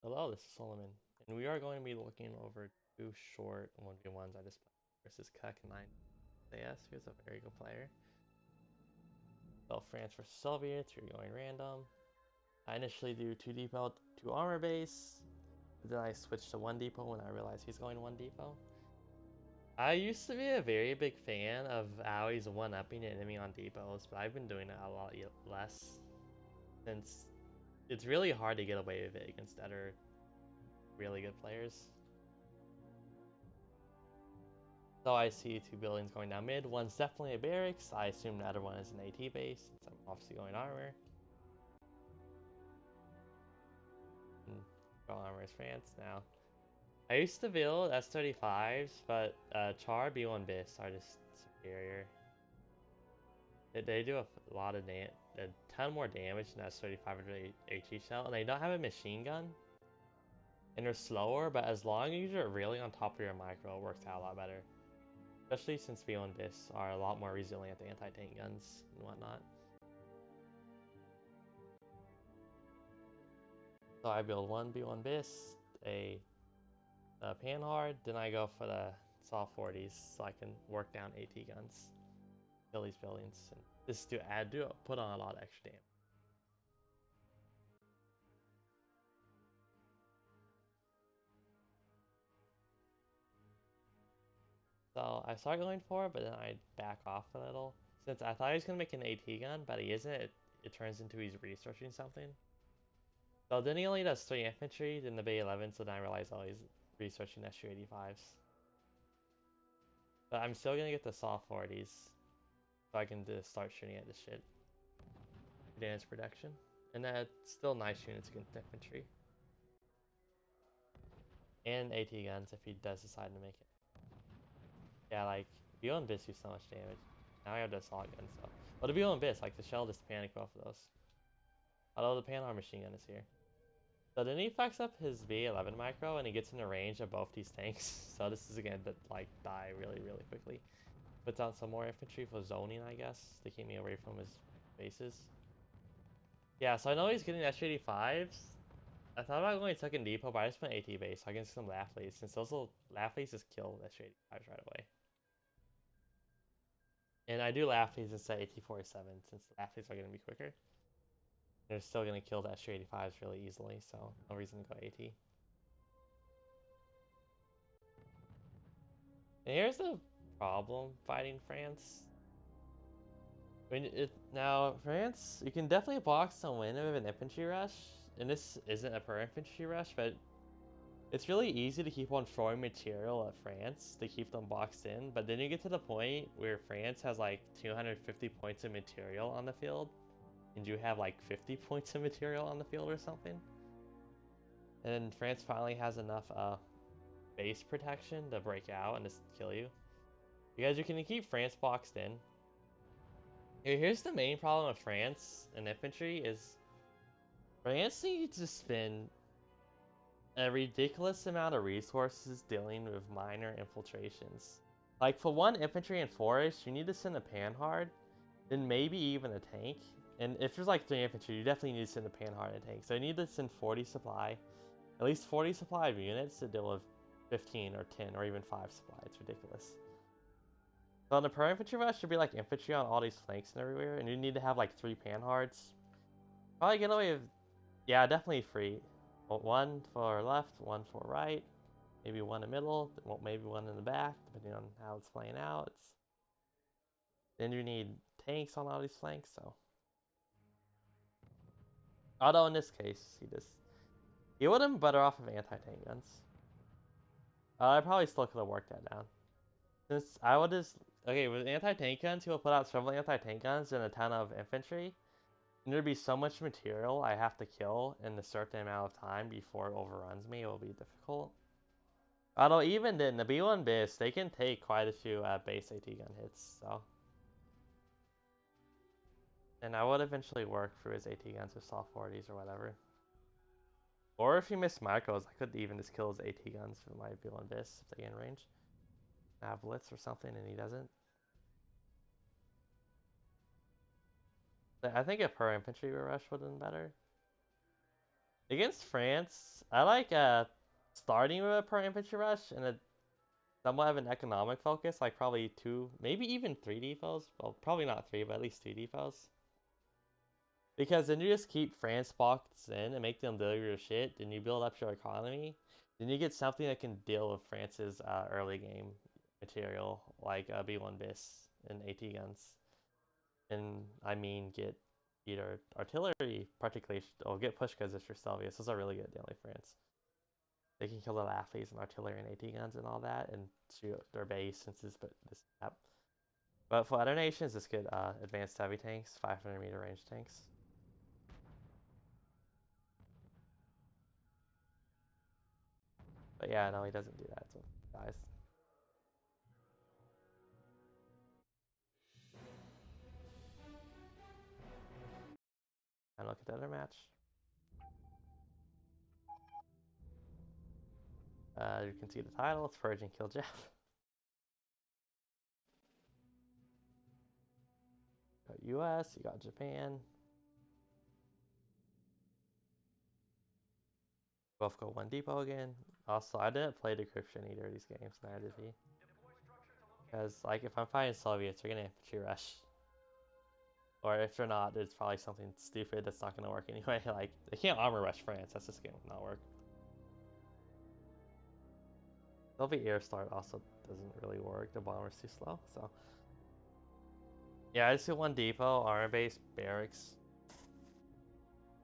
Hello, this is Solomon, and we are going to be looking over two short 1v1s I just played versus Kek9 AS, who's a very good player. So France versus Soviets, we're going random. I initially do 2 depot, 2 armor base, but then I switched to 1 depot when I realized he's going 1 depot. I used to be a very big fan of how he's 1-upping an enemy on depots, but I've been doing it a lot less since it's really hard to get away with it against other really good players. So I see 2 buildings going down mid. One's definitely a barracks. I assume the other one is an AT base since I'm obviously going armor. And go armor is France now. I used to build S35s, but Char B1 Bis are just superior. They do a lot of a ton more damage than S35 HE shell, and they don't have a machine gun. And they're slower, but as long as you're really on top of your micro, it works out a lot better. Especially since B1 Bis are a lot more resilient to anti-tank guns and whatnot. So I build one B1 Bis, a Panhard, then I go for the soft 40s so I can work down AT guns, kill these buildings, and just put on a lot of extra damage. So I start going for it, but then I back off a little. Since I thought he was going to make an AT gun, but he isn't, it turns into he's researching something. So then he only does 3 infantry, then the B11, so then I realize, oh, he's researching SU-85s. But I'm still going to get the soft 40s, so I can just start shooting at this shit. Advanced production. And that's still nice units against infantry. And AT guns if he does decide to make it. Yeah, like, B1 Bis do so much damage. Now I have the assault gun, so. But the B1 Bis, like, the shell just panic both of those. Although the Panhard machine gun is here. So then he fucks up his B11 micro and he gets in the range of both these tanks. So this is again to like die really, really quickly. Puts out some more infantry for zoning, I guess, to keep me away from his bases. Yeah, so I know he's getting SU-85s. I thought about going second depot, but I just went AT base so I can get some Laffleys, since those little Laffleys just kill SU-85s right away. And I do Laffleys instead of AT-47 since the Laffleys are going to be quicker. They're still going to kill the SU-85s really easily, so no reason to go AT. And here's the problem fighting France. Now France, you can definitely box some win with an infantry rush, and this isn't a per infantry rush, but it's really easy to keep on throwing material at France to keep them boxed in. But then you get to the point where France has like 250 points of material on the field, and you have like 50 points of material on the field or something. And France finally has enough base protection to break out and just kill you. Because you can keep France boxed in. Here's the main problem with France and infantry is France needs to spend a ridiculous amount of resources dealing with minor infiltrations. Like for one infantry and forest, you need to send a Panhard, then maybe even a tank. And if there's like 3 infantry, you definitely need to send a Panhard and a tank. So you need to send 40 supply, at least 40 supply of units to deal with 15 or 10 or even 5 supply. It's ridiculous. So on the pro infantry rush, should be like infantry on all these flanks and everywhere, and you need to have like 3 Panhards. Probably get away with, yeah, definitely 3. 1 for left, 1 for right, maybe 1 in the middle, maybe 1 in the back, depending on how it's playing out. Then you need tanks on all these flanks, so. Although in this case, he wouldn't better off of anti-tank guns. I probably still could have worked that down. Since I would just, okay, with anti-tank guns, he will put out several anti-tank guns and a ton of infantry. And there'd be so much material I have to kill in a certain amount of time before it overruns me. It will be difficult. Although even then, the B1 Bis, they can take quite a few base AT gun hits, so. And I would eventually work through his AT guns with soft 40s or whatever. Or if he missed micros, I could even just kill his AT guns with my B1 Bis if they get in range. Have blitz or something and he doesn't. I think a per infantry rush would have been better. Against France, I like starting with a pro infantry rush and a somewhat of an economic focus, like probably 2, maybe even 3 depots. Well, probably not 3, but at least 2 depots. Because then you just keep France boxed in and make them deliver your shit, then you build up your economy. Then you get something that can deal with France's early game material, like B1 bis and AT guns. And I mean, get either artillery, particularly, or get pushkas if you're Soviets. Those are really good dealing France. They can kill the Lafleys and artillery and AT guns and all that, and shoot their base since this map. But for other nations, it's good advanced heavy tanks, 500-meter range tanks. But yeah, no, he doesn't do that, so guys. And look at the other match. You can see the title, it's Purge and Kill Jeff. You got US, you got Japan. Both go 1 depot again. Also, I didn't play decryption either of these games, neither did he. Because, like, if I'm fighting Soviets, they're gonna infantry rush. Or if they're not, it's probably something stupid that's not gonna work anyway. Like, they can't armor rush France, that's just gonna not work. Soviet air start also doesn't really work, the bomber's too slow, so. Yeah, I just do 1 depot, armor base, barracks.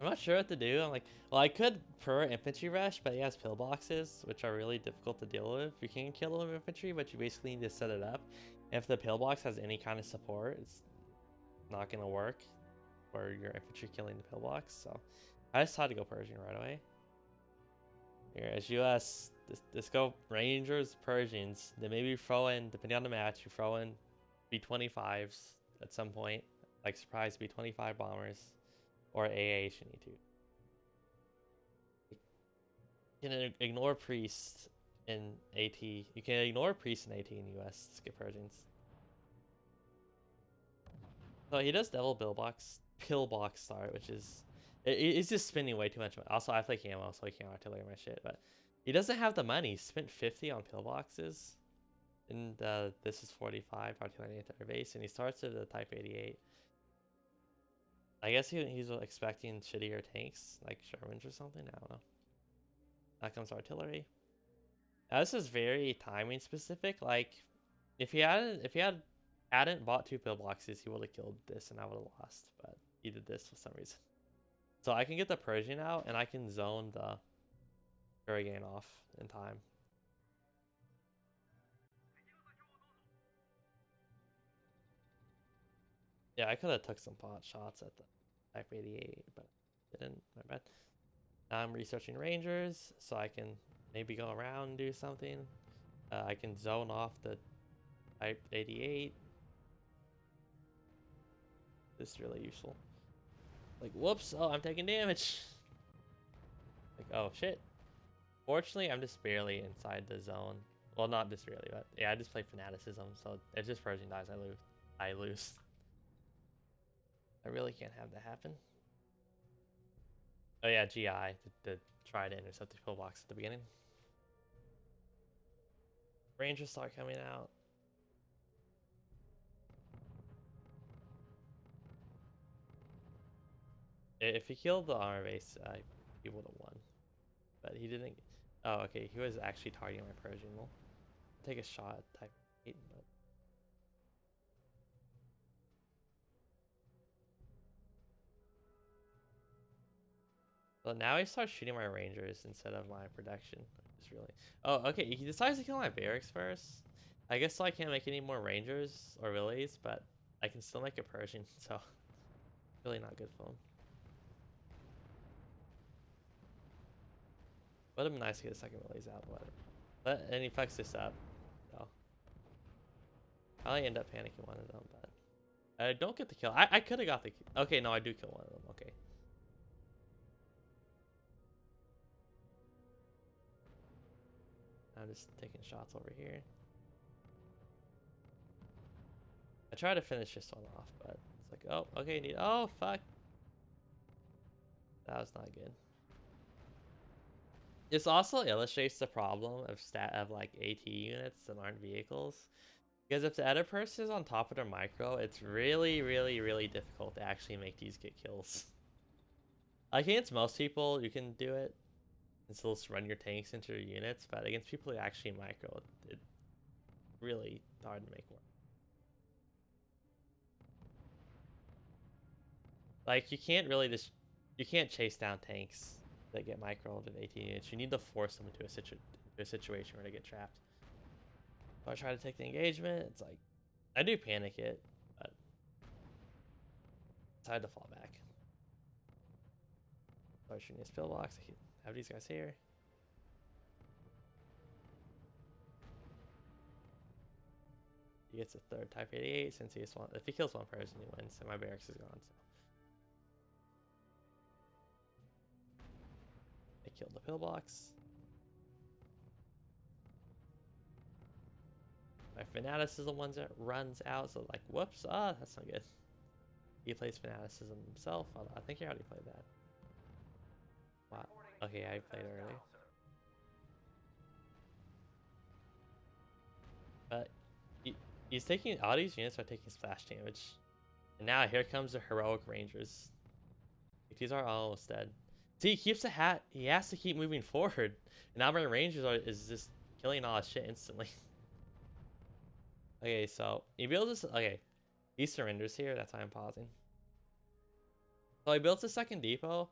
I'm not sure what to do. I'm like, well, I could per infantry rush, but he has pillboxes, which are really difficult to deal with. You can kill him with infantry, but you basically need to set it up. If the pillbox has any kind of support, it's not gonna work for your infantry killing the pillbox. So I just had to go Persian right away. Here, as US, this go Rangers, Persians. Then maybe throw in, depending on the match, you throw in B-25s at some point, like surprise B-25 bombers, or AA if you need to. You can ignore priest in AT. You can ignore priest in AT in US. Skip Persians. So he does devil pillbox start, which is it's just spending way too much money. Also, I play camo, so he can't artillery my shit. But he doesn't have the money. He spent 50 on pillboxes, and this is 45 artillery at their base, and he starts at the Type 88. I guess he's expecting shittier tanks like Shermans or something. I don't know. That comes artillery. Now, this is very timing specific. Like, if he hadn't bought 2 pillboxes, he would have killed this, and I would have lost. But he did this for some reason. So I can get the Persian out, and I can zone the Hurricane off in time. Yeah, I could have took some pot shots at the Type 88, but didn't. My bad. Now I'm researching Rangers, so I can maybe go around and do something. I can zone off the Type 88. This is really useful. Like, whoops, oh, I'm taking damage. Like, oh, shit. Fortunately, I'm just barely inside the zone. Well, not just barely, but yeah, I just play Fanaticism, so if this Persian dies, I lose. I really can't have that happen. Oh yeah, GI, to try to intercept the pillbox at the beginning. Rangers start coming out. If he killed the armor base, he would have won. But he didn't. Oh, okay, he was actually targeting my Persian. We'll take a shot at Type 8, but. Well, now he starts shooting my Rangers instead of my production. It's really. Oh, okay, he decides to kill my barracks first. I guess so I can't make any more Rangers or relays, but I can still make a Persian, so. Really not good for him. Would have been nice to get a second relays out, but and he fucks this up. So I end up panicking one of them, but I don't get the kill. I could have got the kill. Okay, no, I do kill one of them. Okay. I'm just taking shots over here. I try to finish this one off, but it's like, oh, okay, oh, fuck. That was not good. This also illustrates the problem of like AT units that aren't vehicles. Because if the other person is on top of their micro, it's really, really, really difficult to actually make these get kills. Like against most people, you can do it and still just run your tanks into your units, but against people who actually micro, it's really hard to make work. Like you can't really you can't chase down tanks that get microed in 18 units. You need to force them into a situation where they get trapped. So I try to take the engagement. It's like I do panic it, but it's hard to fall back. So I shooting this pillbox. I have these guys here. He gets a third Type 88 since he gets one. If he kills one person, he wins, and my barracks is gone. So I killed the pillbox. My fanaticism runs out, so like, whoops, that's not good. He plays fanaticism himself. I think he already played that. Wow. Okay, I played already. But he's taking all these units are taking splash damage, and now here comes the heroic rangers. These are almost dead. See, he keeps the hat. He has to keep moving forward, and now my rangers is just killing all his shit instantly. Okay, so he builds this. Okay, he surrenders here. That's why I'm pausing. So he builds a second depot,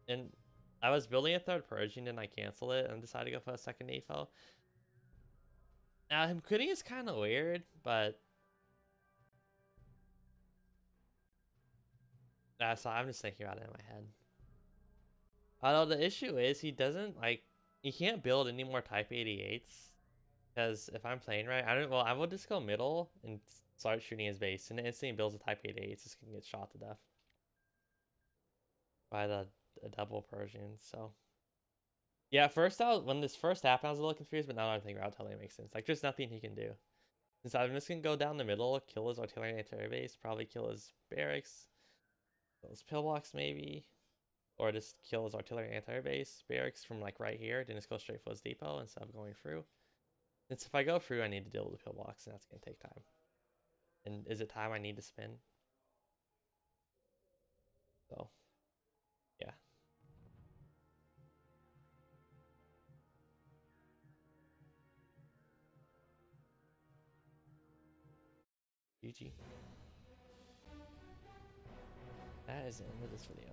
and I was building a third Persian, and I canceled it and decided to go for a second depot. Now him quitting is kind of weird, but so I'm just thinking about it in my head. Although the issue is he doesn't like he can't build any more Type 88s because if I'm playing right, I will just go middle and start shooting his base, and instantly he builds a Type 88, it's just gonna get shot to death by the double Persian. So yeah, when this first happened, I was a little confused, but now that I'm thinking about it, totally makes sense. Like there's nothing he can do. So I'm just gonna go down the middle, kill his artillery anti-air base, probably kill his barracks, kill his pillbox maybe. Or just kill his artillery anti-air base, barracks from like right here, then just go straight for his depot instead of going through. Since if I go through, I need to deal with the pillbox, and that's gonna take time. And is it time I need to spin? So, yeah. GG. That is the end of this video.